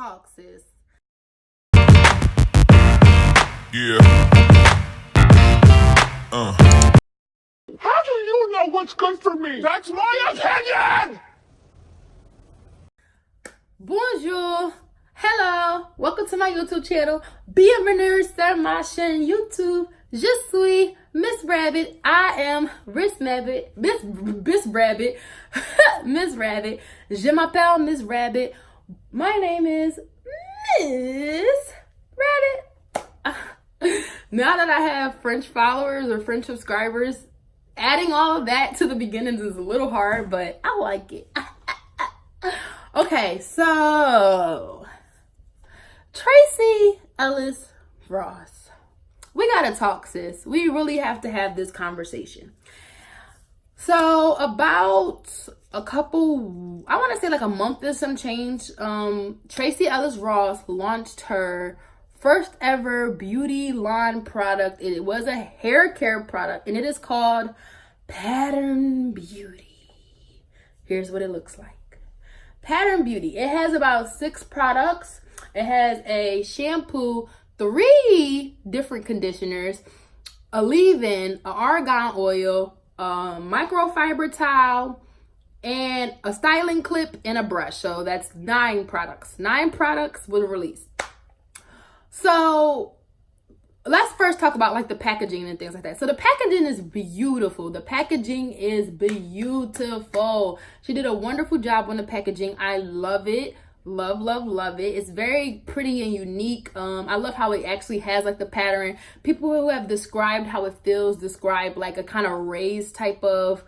talk, sis. Yeah. How do you know what's good for me? That's my opinion! Bonjour. Hello. Welcome to my YouTube channel. Bienvenue sur ma chaîne YouTube. Je suis Miss Rabbit. I am Miss Rabbit. Miss Rabbit. Miss Rabbit. Je m'appelle Miss Rabbit. My name is Miss Rabbit. Now that I have French followers or French subscribers, adding all of that to the beginnings is a little hard, but I like it. Okay, so Tracee Ellis Ross. We gotta talk, sis. We really have to have this conversation. So about a couple, I want to say like a month or some change, Tracee Ellis Ross launched her first ever beauty line product. It was a hair care product, and it is called Pattern Beauty. Here's what it looks like. Pattern Beauty. It has about 6 products. It has a shampoo, 3 different conditioners, a leave-in, an argan oil, a microfiber towel, and a styling clip and a brush. So that's 9 products. 9 products were released. So let's first talk about like the packaging and things like that. So the packaging is beautiful. The packaging is beautiful. She did a wonderful job on the packaging. I love it. Love, love, love it. It's very pretty and unique. I love how it actually has like the pattern. People who have described how it feels describe like a kind of raised type of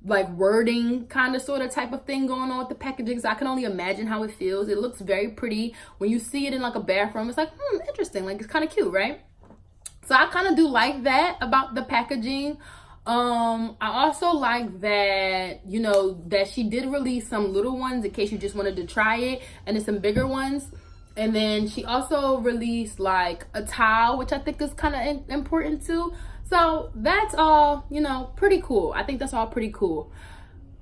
like wording kind of sort of type of thing going on with the packaging. So I can only imagine how it feels. It looks very pretty. When you see it in like a bathroom, it's like, interesting. Like it's kind of cute, right? So I kind of do like that about the packaging. I also like that, you know, that she did release some little ones in case you just wanted to try it, and then some bigger ones. And then she also released like a towel, which I think is kind of important too. So that's all, you know, pretty cool. I think that's all pretty cool.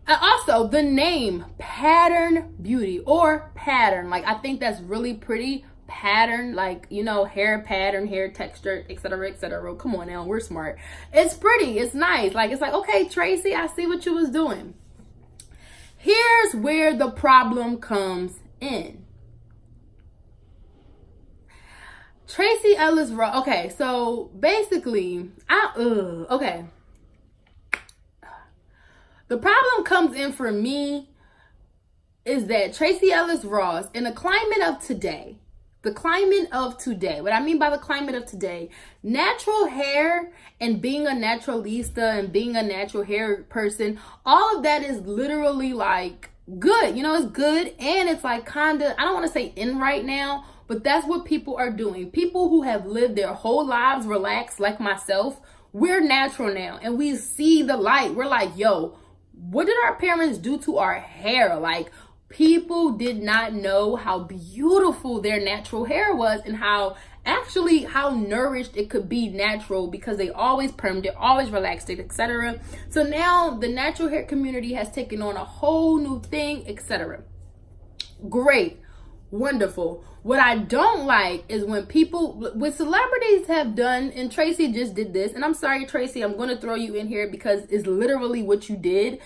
And also the name Pattern Beauty or Pattern, like I think that's really pretty. Pattern, like, you know, hair pattern, hair texture, etc, etc. Come on now, we're smart. It's pretty, it's nice. Like, it's like, okay, Tracee, I see what you was doing. Here's where the problem comes in. Tracee Ellis Ross. Okay, so basically, okay. The problem comes in for me is that Tracee Ellis Ross, in the climate of today, what I mean by the climate of today, natural hair and being a naturalista and being a natural hair person, all of that is literally like good. You know, it's good, and it's like kind of, I don't want to say in right now, but that's what people are doing. People who have lived their whole lives relaxed, like myself, we're natural now, and we see the light. We're like, yo, what did our parents do to our hair? Like, people did not know how beautiful their natural hair was, and how nourished it could be natural, because they always permed it, always relaxed it, etc. So now the natural hair community has taken on a whole new thing, etc. Great, wonderful. What I don't like is when people, what celebrities have done, and Tracee just did this, and I'm sorry, Tracee, I'm going to throw you in here because it's literally what you did.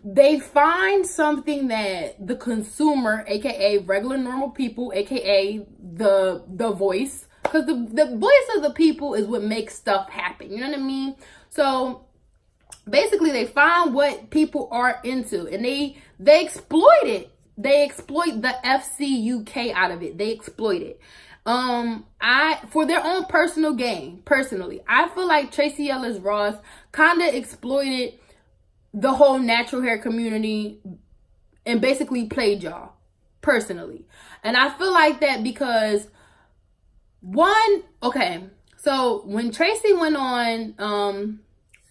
They find something that the consumer, aka regular normal people, aka the voice, because the voice of the people is what makes stuff happen. You know what I mean? So basically, they find what people are into, and they exploit it. They exploit the FCUK out of it. They exploit it. For their own personal gain. Personally, I feel like Tracee Ellis Ross kind of exploited the whole natural hair community and basically played y'all personally. And I feel like that because so when Tracee went on,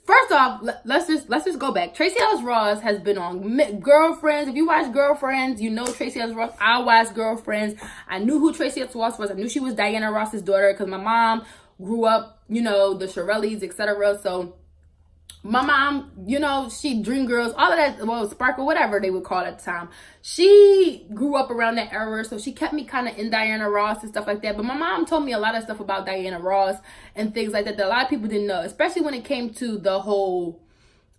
first off, let's just go back. Tracee Ellis Ross has been on Girlfriends. If you watch Girlfriends, you know Tracee Ellis Ross. I watched Girlfriends. I knew who Tracee Ellis Ross was. I knew she was Diana Ross's daughter because my mom grew up, you know, the Shirelles, etc. So My mom, you know, she Dream Girls, all of that, well, Sparkle, whatever they would call it at the time. She grew up around that era, so she kept me kind of in Diana Ross and stuff like that. But my mom told me a lot of stuff about Diana Ross and things like that a lot of people didn't know, especially when it came to the whole,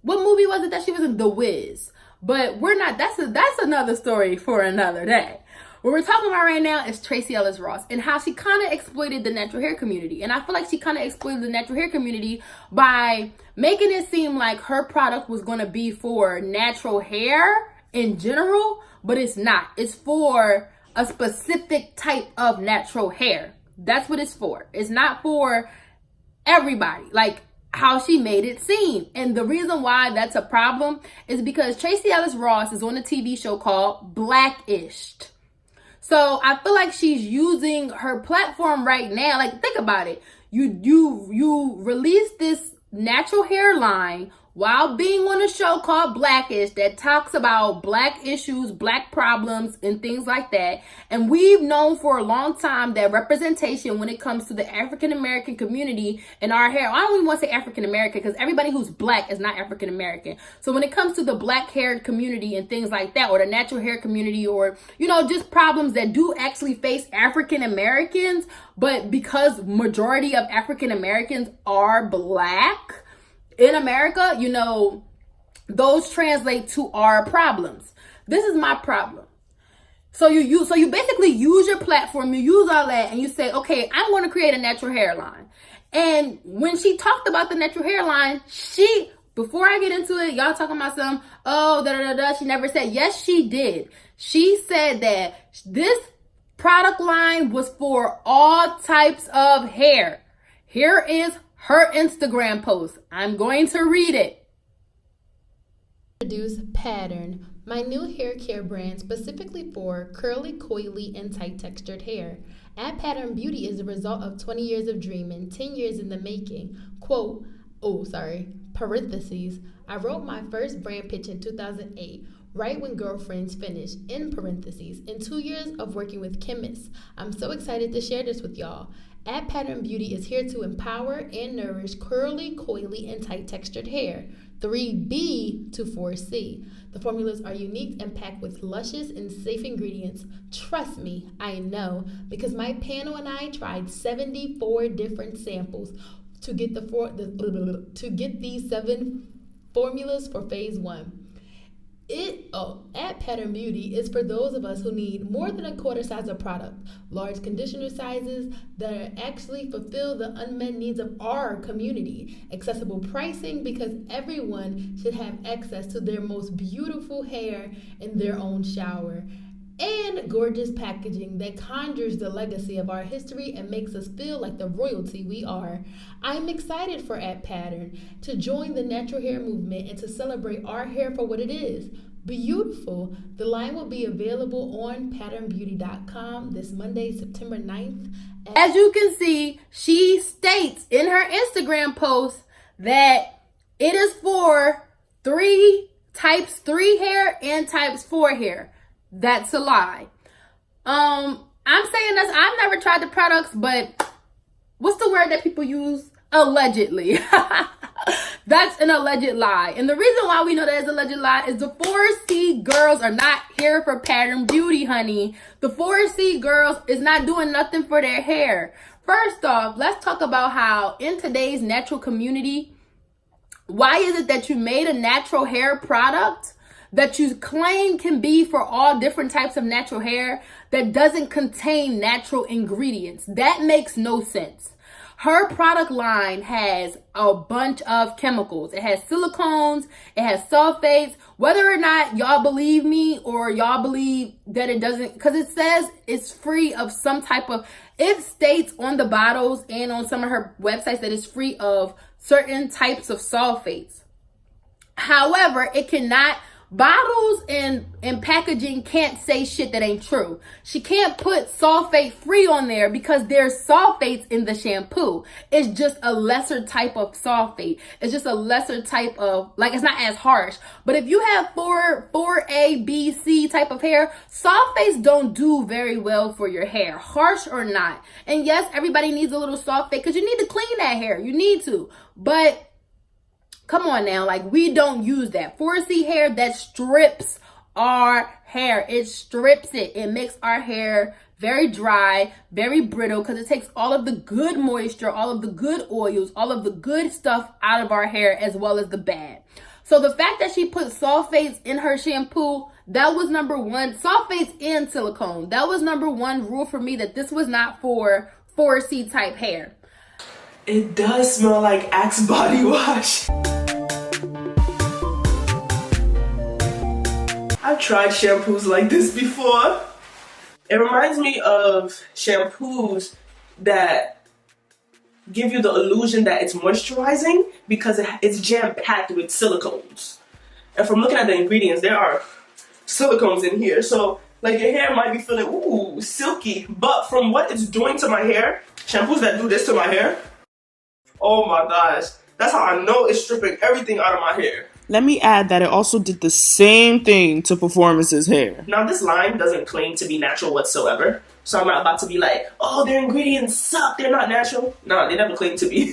what movie was it that she was in? The Wiz. But we're not, that's another story for another day. What we're talking about right now is Tracee Ellis Ross and how she kind of exploited the natural hair community. And I feel like she kind of exploited the natural hair community by making it seem like her product was going to be for natural hair in general, but it's not. It's for a specific type of natural hair. That's what it's for. It's not for everybody, like how she made it seem. And the reason why that's a problem is because Tracee Ellis Ross is on a TV show called Blackished. So I feel like she's using her platform right now. Like, think about it. You release this natural hairline while being on a show called Blackish that talks about black issues, black problems, and things like that. And we've known for a long time that representation when it comes to the African American community in our hair, I don't even want to say African American because everybody who's black is not African American. So when it comes to the black haired community and things like that, or the natural hair community, or, you know, just problems that do actually face African Americans, but because majority of African Americans are black in America, you know, those translate to our problems. This is my problem. So you basically use your platform, you use all that, and you say, okay, I'm going to create a natural hairline. And when she talked about the natural hairline, before I get into it, y'all talking about some, she never said, yes, she did. She said that this product line was for all types of hair. Here is her Instagram post. I'm going to read it. Introduce Pattern, my new hair care brand specifically for curly, coily, and tight textured hair. At Pattern Beauty is the result of 20 years of dreaming, 10 years in the making. Parentheses, I wrote my first brand pitch in 2008. Right when Girlfriends finished, in parentheses, in 2 years of working with chemists. I'm so excited to share this with y'all. At Pattern Beauty is here to empower and nourish curly, coily, and tight textured hair. 3B to 4C. The formulas are unique and packed with luscious and safe ingredients. Trust me, I know, because my panel and I tried 74 different samples to get these 7 formulas for phase 1. At Pattern Beauty is for those of us who need more than a quarter size of product, large conditioner sizes that actually fulfill the unmet needs of our community, accessible pricing because everyone should have access to their most beautiful hair in their own shower, and gorgeous packaging that conjures the legacy of our history and makes us feel like the royalty we are. I'm excited for At Pattern to join the natural hair movement and to celebrate our hair for what it is. Beautiful. The line will be available on patternbeauty.com this Monday, September 9th. As you can see, she states in her Instagram post that it is for types 3 hair and types 4 hair. That's a lie. I'm saying this, I've never tried the products, but what's the word that people use? Allegedly. That's an alleged lie. And the reason why we know that is a alleged lie is the 4C girls are not here for Pattern Beauty, honey. The 4C girls is not doing nothing for their hair. First off, let's talk about how in today's natural community, why is it that you made a natural hair product that you claim can be for all different types of natural hair that doesn't contain natural ingredients? That makes no sense. Her product line has a bunch of chemicals. It has silicones, it has sulfates. Whether or not y'all believe me or y'all believe that it doesn't, because it says it's free of some type of, it states on the bottles and on some of her websites that it's free of certain types of sulfates. However, it cannot, bottles and packaging can't say shit that ain't true. She can't put sulfate free on there because there's sulfates in the shampoo. It's just a lesser type of sulfate. It's just a lesser type of, like, it's not as harsh. But if you have 4A, B, C type of hair, sulfates don't do very well for your hair, harsh or not. And yes, everybody needs a little sulfate because you need to clean that hair. You need to. But Come on now, like we don't use that. 4C hair, that strips our hair. It strips it. It makes our hair very dry, very brittle, because it takes all of the good moisture, all of the good oils, all of the good stuff out of our hair as well as the bad. So the fact that she put sulfates in her shampoo, that was number one. Sulfates and silicone. That was number one rule for me, that this was not for 4C type hair. It does smell like Axe body wash. I've tried shampoos like this before. It reminds me of shampoos that give you the illusion that it's moisturizing because it's jam-packed with silicones. And from looking at the ingredients, there are silicones in here. So like your hair might be feeling, ooh, silky. But from what it's doing to my hair, shampoos that do this to my hair, oh my gosh. That's how I know it's stripping everything out of my hair. Let me add that it also did the same thing to Performance's hair. Now this line doesn't claim to be natural whatsoever. So I'm not about to be like, oh, their ingredients suck, they're not natural. No, they never claim to be.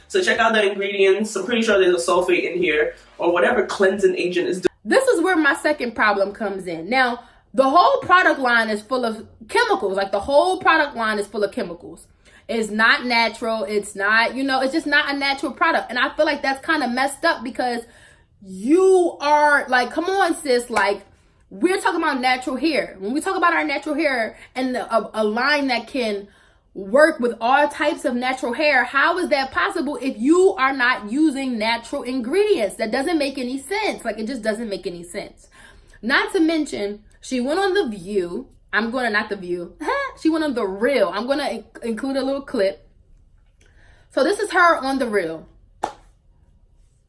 So check out the ingredients. I'm pretty sure there's a sulfate in here or whatever cleansing agent is doing. This is where my second problem comes in. Now, the whole product line is full of chemicals. Like the whole product line is full of chemicals. It's not natural. It's not, it's just not a natural product. And I feel like that's kind of messed up because you are like, come on, sis, like we're talking about natural hair. When we talk about our natural hair and a line that can work with all types of natural hair, how is that possible if you are not using natural ingredients? That doesn't make any sense. Like, it just doesn't make any sense. Not to mention, she went on The View. Not The View. She went on The Real. I'm going to include a little clip. So this is her on The Real.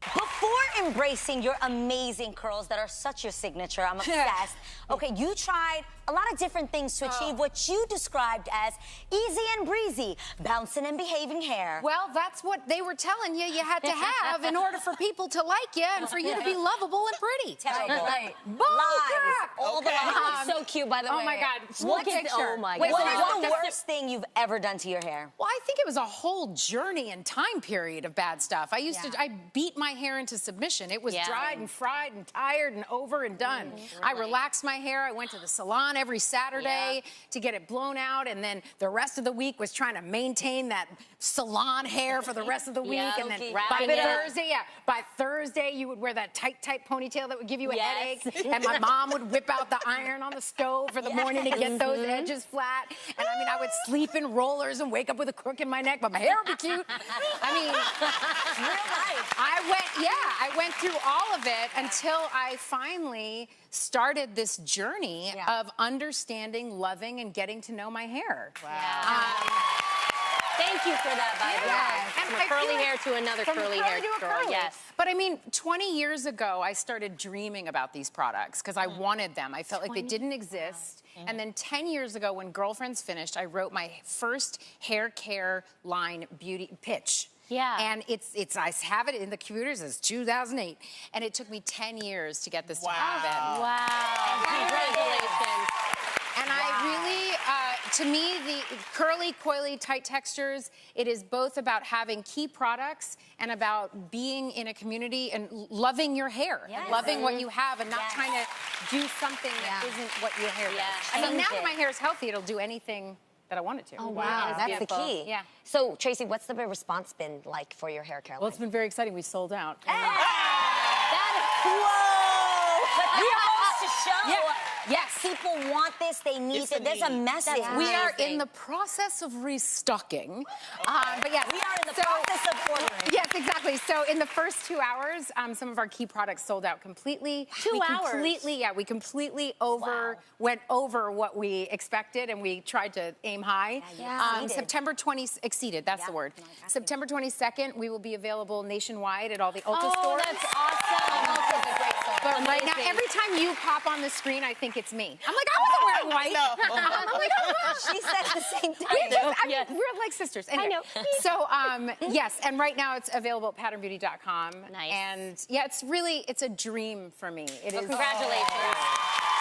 Before embracing your amazing curls that are such your signature, I'm obsessed. Okay, you tried a lot of different things to achieve what you described as easy and breezy, bouncing and behaving hair. Well, that's what they were telling you had to have in order for people to like you and for you to be lovable and pretty. Terrible. Right. Lies. Bullcrap. All the lies. So cute, by the way. Oh my God. What's Picture. Oh my Wait, God. what is the worst thing you've ever done to your hair? Well, I think it was a whole journey and time period of bad stuff. I beat my hair into submission. It was dried and fried and tired and over and done. I relaxed my hair. I went to the salon every Saturday to get it blown out, and then the rest of the week was trying to maintain that salon hair for the rest of the week. And then by Thursday, you would wear that tight ponytail that would give you a headache. And my mom would whip out the iron on the stove for the morning to get those edges flat. And I mean, I would sleep in rollers and wake up with a crook in my neck, but my hair would be cute. I mean, Real life. I went through all of it until I finally started this journey of understanding, loving, and getting to know my hair. Wow. Thank you for that, by the way. And From curly hair to another curly hair girl. Yes. But I mean, 20 years ago, I started dreaming about these products because I wanted them. I felt like they didn't exist. And then 10 years ago, when Girlfriends finished, I wrote my first hair care line beauty pitch. Yeah. And I have it in the computers since 2008. And it took me 10 years to get this to happen. Wow. Congratulations. And I really, to me, the curly, coily, tight textures, it is both about having key products and about being in a community and loving your hair, and loving what you have and not trying to do something that isn't what your hair does. I mean, now that my hair is healthy, it'll do anything that I want it to. Oh, wow. That's the key. Yeah. So, Tracee, what's the response been like for your hair care line? Well, it's been very exciting. We sold out. Whoa! But that goes to show Yes. people want this, they need it. There's a message. We are in the process of restocking. But yes. We are in the process of ordering. Yes, exactly. So in the first 2 hours, some of our key products sold out completely. 2 hours? We completely went over what we expected, and we tried to aim high. September 20th, exceeded, that's the word. September 22nd, we will be available nationwide at all the Ulta stores. That's awesome. Ulta's a great store. But right now, every time you pop on the screen, I think it's me. I'm like, I wasn't wearing white. I'm like, oh, She said the same thing. we're like sisters. Anyway, I know. So, yes, and right now it's available at patternbeauty.com. Nice. And yeah, it's a dream for me. It is. Congratulations.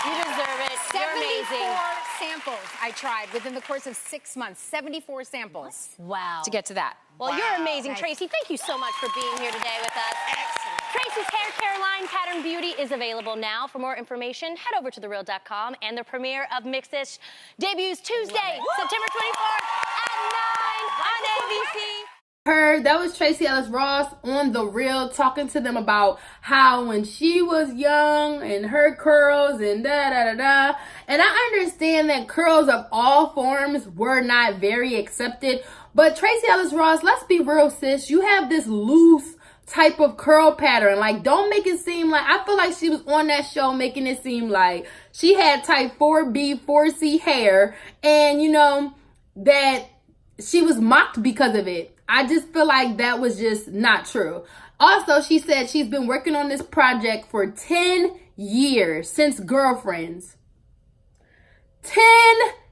You deserve it. You're 74 amazing. samples I tried within the course of 6 months. 74 samples. Wow. To get to that. Well, you're amazing, Tracee. Thank you so much for being here today with us. Excellent. Tracee's hair care line, Pattern Beauty, is available now. For more information, head over to TheReal.com. And the premiere of Mixed-ish debuts Tuesday, September 24th at 9 on ABC. That was Tracee Ellis Ross on The Real, talking to them about how when she was young and her curls and da-da-da-da. And I understand that curls of all forms were not very accepted. But Tracee Ellis Ross, let's be real, sis. You have this loose type of curl pattern. Like, don't make it seem like, I feel like she was on that show making it seem like she had type 4B, 4C hair. And, you know, that she was mocked because of it. I just feel like that was just not true. Also, she said she's been working on this project for 10 years, since Girlfriends. 10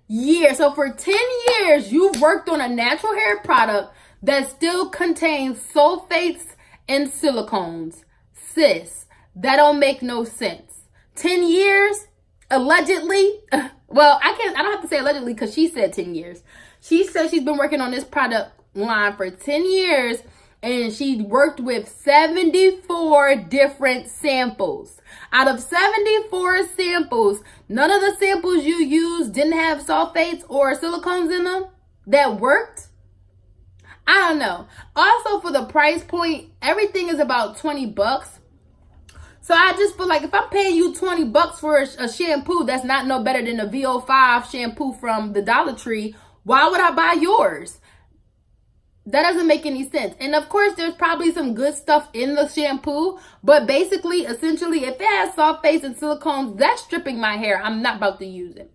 years. So for 10 years, you've worked on a natural hair product that still contains sulfates and silicones. Sis, that don't make no sense. 10 years, allegedly. Well, I don't have to say allegedly because she said 10 years. She said she's been working on this product line for 10 years and she worked with 74 different samples. Out of 74 samples, none of the samples you used didn't have sulfates or silicones in them that worked. I don't know. Also, for the price point, everything is about 20 bucks. So I just feel like if I'm paying you 20 bucks for a shampoo that's not no better than a VO5 shampoo from the Dollar Tree, why would I buy yours? That doesn't make any sense. And of course, there's probably some good stuff in the shampoo. But basically, essentially, if it has sulfates and silicones, that's stripping my hair. I'm not about to use it.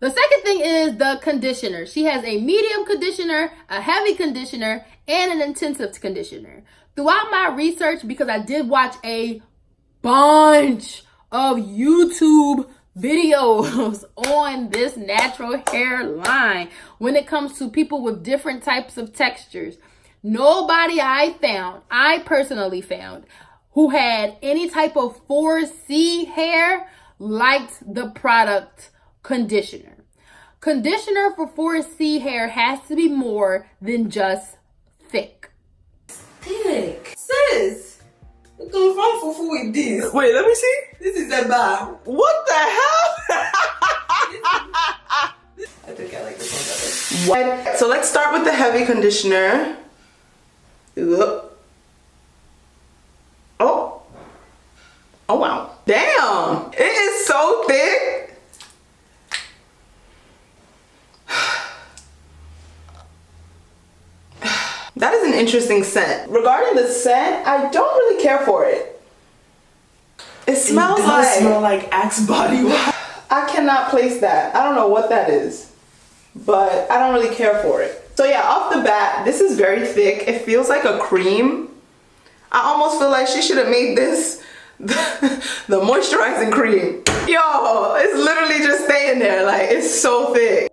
The second thing is the conditioner. She has a medium conditioner, a heavy conditioner, and an intensive conditioner. Throughout my research, because I did watch a bunch of YouTube videos on this natural hair line when it comes to people with different types of textures, nobody I personally found, who had any type of 4C hair liked the product conditioner. Conditioner for 4C hair has to be more than just thick. Thick. Sis, what's going on for with this? Wait, let me see. This is a bar. What the hell? I think I like this one better. What? So let's start with the heavy conditioner. Oh. Oh wow. Damn. It is so thick. That is an interesting scent. Regarding the scent, I don't really care for it. It smells like Axe body wash. I cannot place that. I don't know what that is, but I don't really care for it. So yeah, off the bat, this is very thick. It feels like a cream. I almost feel like she should have made this the moisturizing cream. Yo, it's literally just staying there. Like, it's so thick.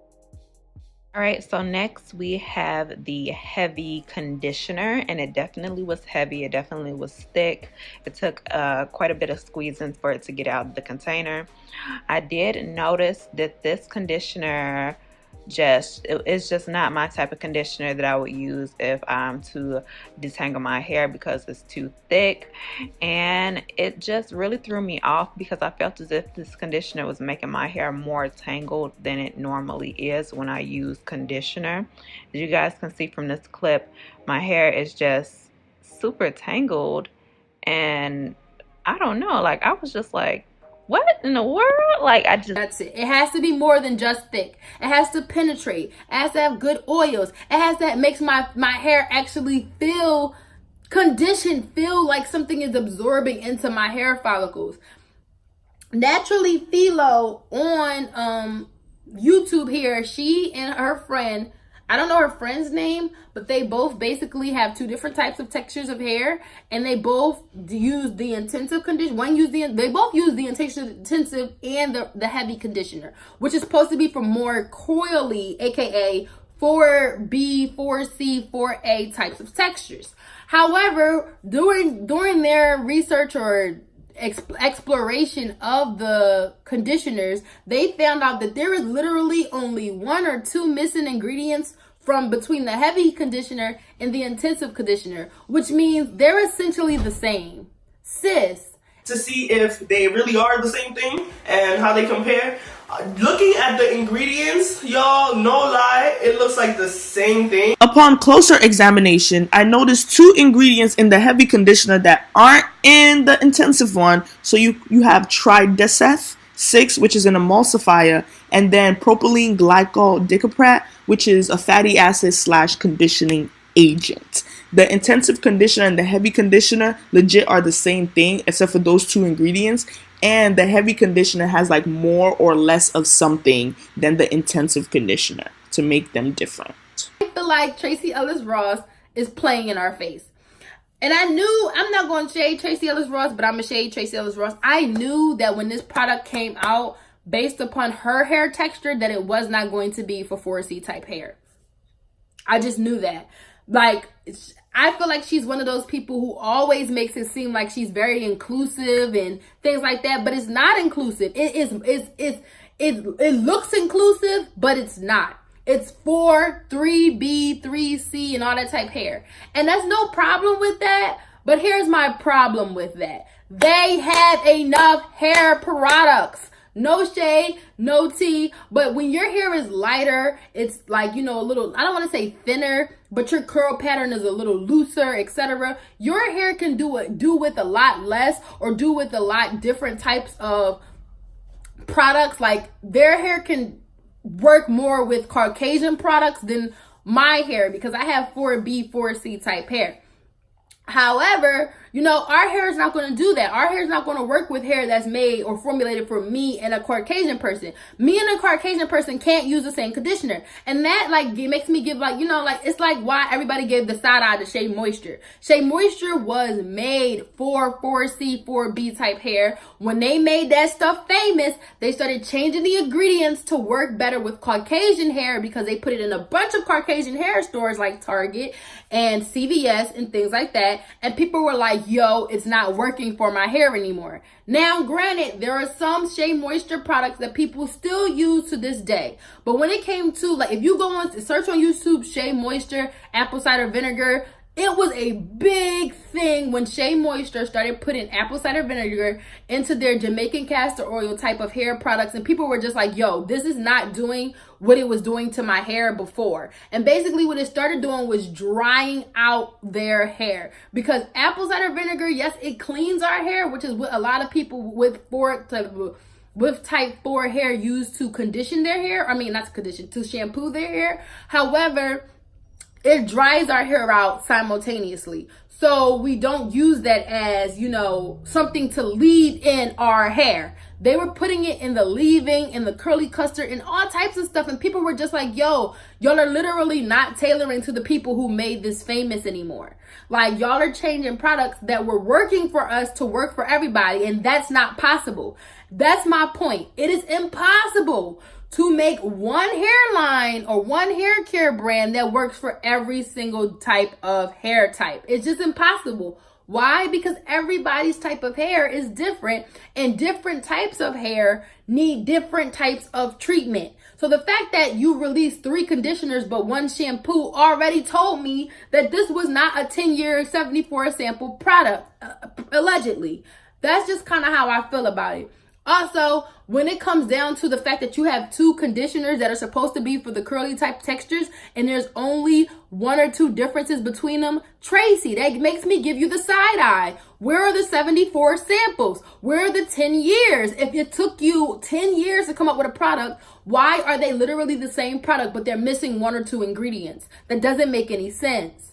All right, so next we have the heavy conditioner, and it definitely was heavy. It definitely was thick. It took quite a bit of squeezing for it to get out of the container. I did notice that this conditioner it's just not my type of conditioner that I would use if I'm to detangle my hair, because it's too thick, and it just really threw me off because I felt as if this conditioner was making my hair more tangled than it normally is when I use conditioner. As you guys can see from this clip, my hair is just super tangled, and I don't know, like, I was just like, what in the world? Like, That's it. It has to be more than just thick. It has to penetrate. It has to have good oils. It has to makes my hair actually feel conditioned, feel like something is absorbing into my hair follicles. Naturally Philo on YouTube here, she and her friend, I don't know her friend's name, but they both basically have two different types of textures of hair, and they both use the intensive conditioner. They both use the intensive and the heavy conditioner, which is supposed to be for more coily, aka 4B, 4C, 4A types of textures. However, during their research or exploration of the conditioners, they found out that there is literally only 1 or 2 missing ingredients from between the heavy conditioner and the intensive conditioner, which means they're essentially the same. Sis. To see if they really are the same thing and how they compare. Looking at the ingredients, y'all, no lie, it looks like the same thing. Upon closer examination, I noticed 2 ingredients in the heavy conditioner that aren't in the intensive one. So you have trideceth 6, which is an emulsifier, and then propylene glycol dicaprat, which is a fatty acid / conditioning agent. The intensive conditioner and the heavy conditioner legit are the same thing except for those 2 ingredients, and the heavy conditioner has like more or less of something than the intensive conditioner to make them different. I feel like Tracee Ellis Ross is playing in our face. And I knew, I'm not going to shade Tracee Ellis Ross, but I'm going to shade Tracee Ellis Ross. I knew that when this product came out, based upon her hair texture, that it was not going to be for 4C type hair. I just knew that. Like, I feel like she's one of those people who always makes it seem like she's very inclusive and things like that, but it's not inclusive. It looks inclusive, but it's not. It's 4, 3B, 3C, and all that type hair. And that's no problem with that, but here's my problem with that. They have enough hair products. No shade, no tea, but when your hair is lighter, it's like, you know, a little, I don't want to say thinner, but your curl pattern is a little looser, etc. Your hair can do with a lot less, or do with a lot different types of products. Like, their hair can work more with Caucasian products than my hair, because I have 4B, 4C type hair. However, you know, our hair is not going to do that. Our hair is not going to work with hair that's made or formulated for me and a Caucasian person. Me and a Caucasian person can't use the same conditioner. And that, like, it makes me give, like, you know, like, it's like why everybody gave the side eye to Shea Moisture. Shea Moisture was made for 4C, 4B type hair. When they made that stuff famous, they started changing the ingredients to work better with Caucasian hair, because they put it in a bunch of Caucasian hair stores like Target and CVS and things like that. And people were like, yo, it's not working for my hair anymore. Now, granted, there are some Shea Moisture products that people still use to this day. But when it came to, like, if you go on search on YouTube, Shea Moisture, apple cider vinegar, it was a big thing when Shea Moisture started putting apple cider vinegar into their Jamaican castor oil type of hair products. And people were just like, yo, this is not doing what it was doing to my hair before. And basically what it started doing was drying out their hair. Because apple cider vinegar, yes, it cleans our hair, which is what a lot of people with type 4 hair use to condition their hair. I mean, not to condition, to shampoo their hair. However, it dries our hair out simultaneously. So we don't use that as, you know, something to leave in our hair. They were putting it in the leave-in, in the curly custard, and all types of stuff. And people were just like, yo, y'all are literally not tailoring to the people who made this famous anymore. Like, y'all are changing products that were working for us to work for everybody. And that's not possible. That's my point. It is impossible to make one hairline or one hair care brand that works for every single type of hair type. It's just impossible. Why? Because everybody's type of hair is different, and different types of hair need different types of treatment. So the fact that you released 3 conditioners but 1 shampoo already told me that this was not a 10-year 74 sample product, allegedly. That's just kind of how I feel about it. Also, when it comes down to the fact that you have 2 conditioners that are supposed to be for the curly type textures, and there's only 1 or 2 differences between them, Tracee, that makes me give you the side eye. Where are the 74 samples? Where are the 10 years? If it took you 10 years to come up with a product, why are they literally the same product, but they're missing 1 or 2 ingredients? That doesn't make any sense.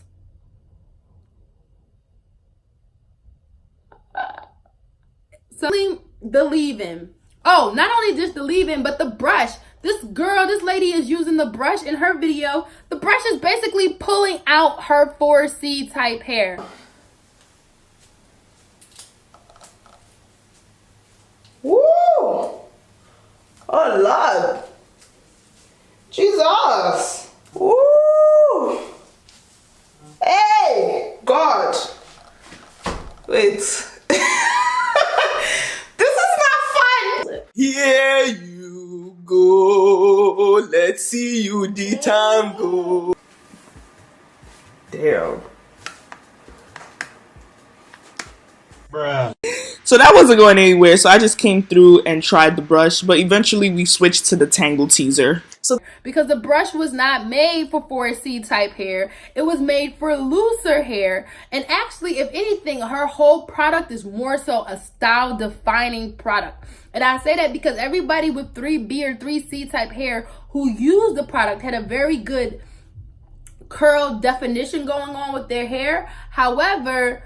So the leave-in. Oh, not only just the leave-in, but the brush. This lady is using the brush in her video. The brush is basically pulling out her 4C type hair. Woo! Oh, Lord. Jesus. Woo! Hey! God. Wait. There you go. Let's see you the tango. Damn. Bruh. So that wasn't going anywhere, so I just came through and tried the brush, but eventually we switched to the Tangle Teaser. So because the brush was not made for 4C type hair, it was made for looser hair. And actually, if anything, her whole product is more so a style defining product. And I say that because everybody with 3B or 3C type hair who used the product had a very good curl definition going on with their hair. However,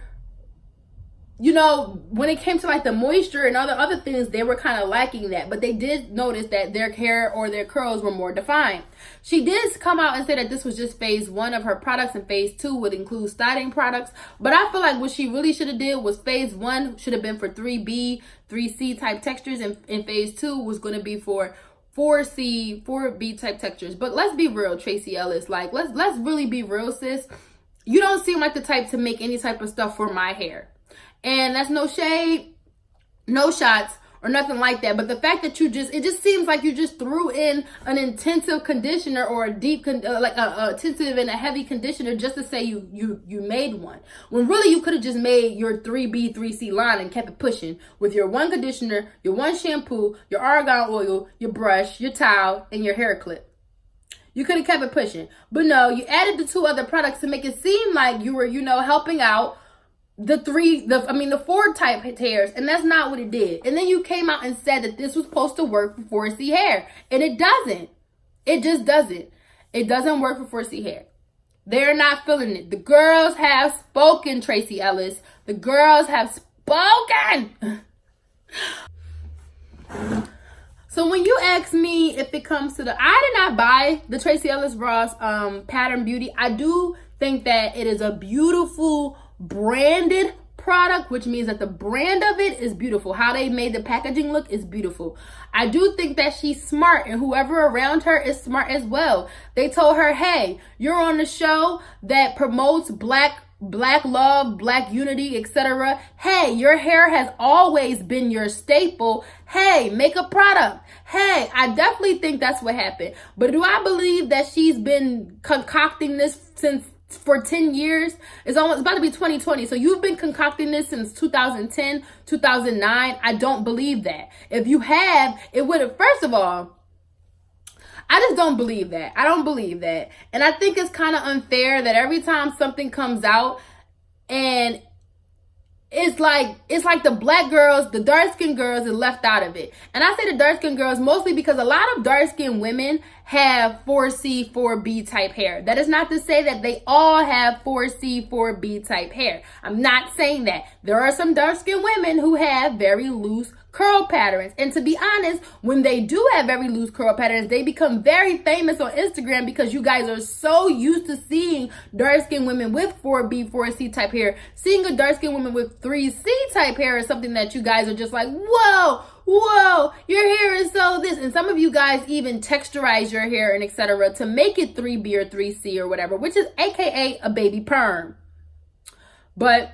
you know, when it came to like the moisture and other things, they were kind of lacking that. But they did notice that their hair or their curls were more defined. She did come out and say that this was just phase 1 of her products, and phase 2 would include styling products. But I feel like what she really should have did was phase 1 should have been for 3B, 3C type textures, and phase 2 was going to be for 4C, 4B type textures. But let's be real, Tracee Ellis. Like, let's really be real, sis. You don't seem like the type to make any type of stuff for my hair. And that's no shade, no shots, or nothing like that. But the fact that it just seems like you just threw in an intensive conditioner or a deep, like a intensive and a heavy conditioner just to say you made one. When really you could have just made your 3B, 3C line and kept it pushing with your one conditioner, your one shampoo, your argan oil, your brush, your towel, and your hair clip. You could have kept it pushing. But no, you added the 2 other products to make it seem like you were, helping out the 4 type hairs, and that's not what it did. And then you came out and said that this was supposed to work for 4C hair, and it doesn't. It just doesn't. It doesn't work for 4C hair. They're not feeling it. The girls have spoken, Tracee Ellis. The girls have spoken. So when you ask me if it comes to I did not buy the Tracee Ellis Ross Pattern Beauty. I do think that it is a beautiful branded product, which means that the brand of it is beautiful. How they made the packaging look is beautiful. I do think that she's smart, and whoever around her is smart as well. They told her, hey, you're on the show that promotes black love, black unity, etc. Hey, your hair has always been your staple. Hey, make a product. Hey, I definitely think that's what happened. But do I believe that she's been concocting this for 10 years? It's about to be 2020. So you've been concocting this since 2010, 2009. I don't believe that. If you have, it would have, first of all, I just don't believe that. I don't believe that. And I think it's kind of unfair that every time something comes out and it's like the black girls, the dark-skinned girls are left out of it. And I say the dark-skinned girls mostly because a lot of dark-skinned women have 4C, 4B type hair. That is not to say that they all have 4C, 4B type hair. I'm not saying that. There are some dark-skinned women who have very loose curl patterns. And to be honest, when they do have very loose curl patterns, they become very famous on Instagram because you guys are so used to seeing dark-skinned women with 4B, 4C type hair. Seeing a dark-skinned woman with 3C type hair is something that you guys are just like, whoa, your hair is so this. And some of you guys even texturize your hair and etc. to make it 3B or 3C or whatever, which is AKA a baby perm. But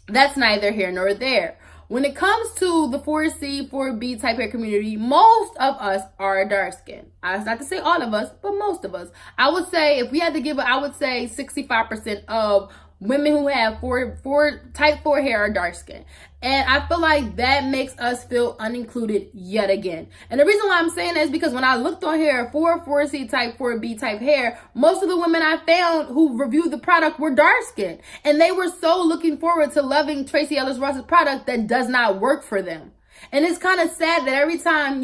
that's neither here nor there. When it comes to the 4C, 4B type hair community, most of us are dark skin. That's not to say all of us, but most of us. I would say, if we had to give it, I would say 65% of women who have type 4 hair are dark skin. And I feel like that makes us feel unincluded yet again. And the reason why I'm saying that is because when I looked on here for 4C type, 4B type hair, most of the women I found who reviewed the product were dark skinned. And they were so looking forward to loving Tracee Ellis Ross's product that does not work for them. And it's kind of sad that every time,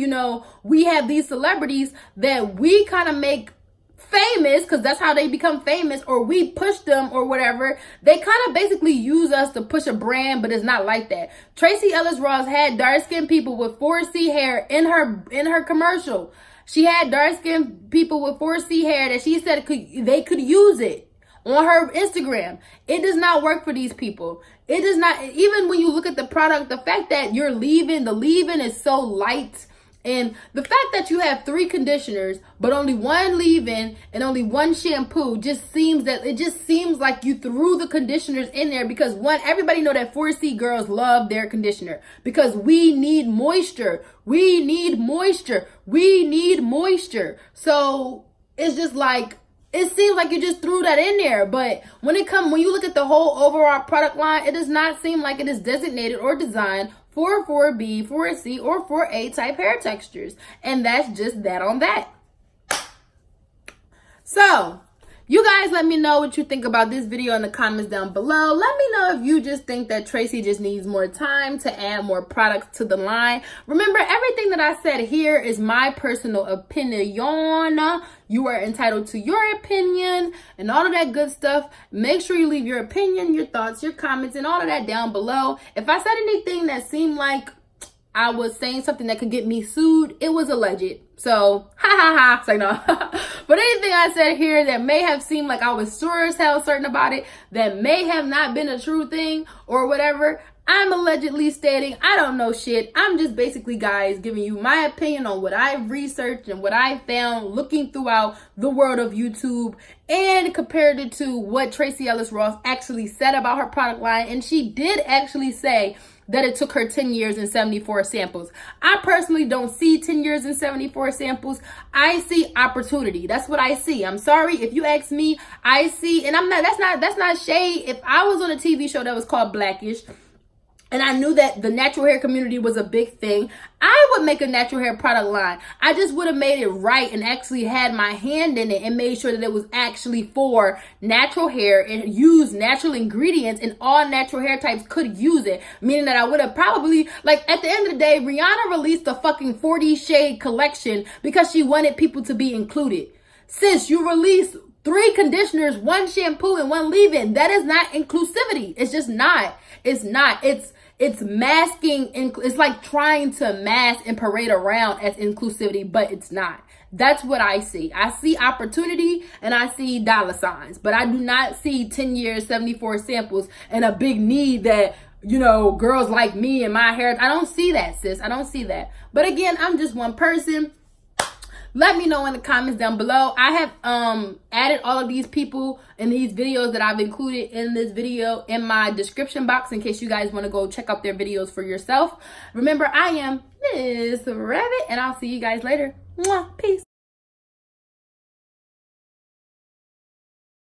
we have these celebrities that we kind of make famous, because that's how they become famous, or we push them or whatever, they kind of basically use us to push a brand, but it's not like that. Tracee Ellis Ross had dark-skinned people with 4C hair in her commercial. She had dark-skinned people with 4C hair that she said they could use it on her Instagram. It does not work for these people. It does not. Even when you look at the product, the fact that the leave-in is so light And the fact that you have 3 conditioners, but only 1 leave-in and only 1 shampoo just seems like you threw the conditioners in there because everybody know that 4C girls love their conditioner because we need moisture. We need moisture. We need moisture. So it's just like, it seems like you just threw that in there. But when you look at the whole overall product line, it does not seem like it is designated or designed for 4B, 4C, or 4A type hair textures. And that's just that on that. So, you guys let me know what you think about this video in the comments down below. Let me know if you just think that Tracee just needs more time to add more products to the line. Remember, everything that I said here is my personal opinion. You are entitled to your opinion and all of that good stuff. Make sure you leave your opinion, your thoughts, your comments, and all of that down below. If I said anything that seemed like I was saying something that could get me sued, it was alleged. So, it's like, no. But anything I said here that may have seemed like I was sure as hell certain about it, that may have not been a true thing or whatever, I'm allegedly stating I don't know shit. I'm just basically, guys, giving you my opinion on what I've researched and what I found looking throughout the world of YouTube and compared it to what Tracee Ellis Ross actually said about her product line. And she did actually say that it took her 10 years and 74 samples. I personally don't see 10 years and 74 samples. I see opportunity. That's what I see. I'm sorry if you ask me. I see, and that's not shade. If I was on a TV show that was called Blackish, and I knew that the natural hair community was a big thing, I would make a natural hair product line. I just would have made it right and actually had my hand in it and made sure that it was actually for natural hair and used natural ingredients and all natural hair types could use it. Meaning that I would have probably, like, at the end of the day, Rihanna released a fucking 40 shade collection because she wanted people to be included. Sis, you released 3 conditioners, 1 shampoo, and 1 leave-in. That is not inclusivity. It's just not. It's not. It's masking. It's like trying to mask and parade around as inclusivity, but it's not. That's what I see. I see opportunity and I see dollar signs, but I do not see 10 years, 74 samples, and a big need that, you know, girls like me and my hair. I don't see that, sis. I don't see that. But again, I'm just one person. Let me know in the comments down below. I have added all of these people in these videos that I've included in this video in my description box in case you guys want to go check out their videos for yourself. Remember, I am Miss Rabbit, and I'll see you guys later. Mwah, peace.